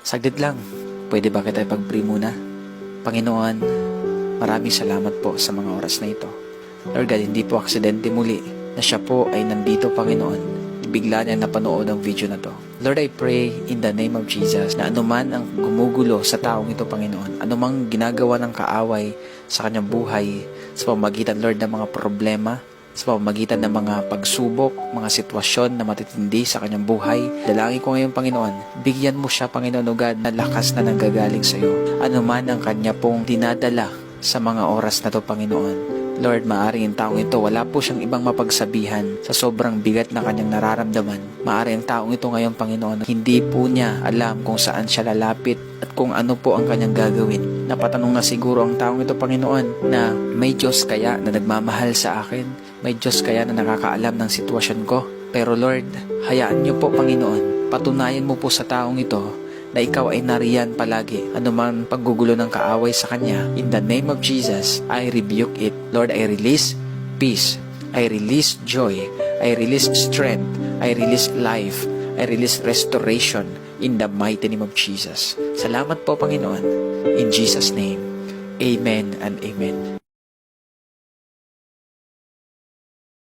Saglit lang, pwede ba kita ipag-pray muna? Panginoon, maraming salamat po sa mga oras na ito. Lord God, hindi po aksidente muli na siya po ay nandito, Panginoon. Bigla niya napanood ang video na to. Lord, I pray in the name of Jesus na anuman ang gumugulo sa taong ito, Panginoon, anumang ginagawa ng kaaway sa kanyang buhay, sa pamamagitan, Lord, ng mga problema, sa pamamagitan ng mga pagsubok, mga sitwasyon na matitindi sa kanyang buhay. Dalangin ko ngayon, Panginoon, bigyan mo siya, Panginoon, o God, na lakas na nanggagaling sa iyo. Ano man ang kanya pong dinadala sa mga oras na to, Panginoon. Lord, maaaring ang taong ito, wala po siyang ibang mapagsabihan sa sobrang bigat na kanyang nararamdaman. Maaaring ang taong ito ngayon, Panginoon, hindi po niya alam kung saan siya lalapit at kung ano po ang kanyang gagawin. Napatanong na siguro ang taong ito, Panginoon, na may Diyos kaya na nagmamahal sa akin? May Diyos kaya na nakakaalam ng sitwasyon ko? Pero Lord, hayaan niyo po, Panginoon, patunayan mo po sa taong ito na ikaw ay nariyan palagi. Anuman paggugulo ng kaaway sa kanya, in the name of Jesus, I rebuke it. Lord, I release peace. I release joy. I release strength. I release life. I release restoration in the mighty name of Jesus. Salamat po, Panginoon. In Jesus' name, amen and amen.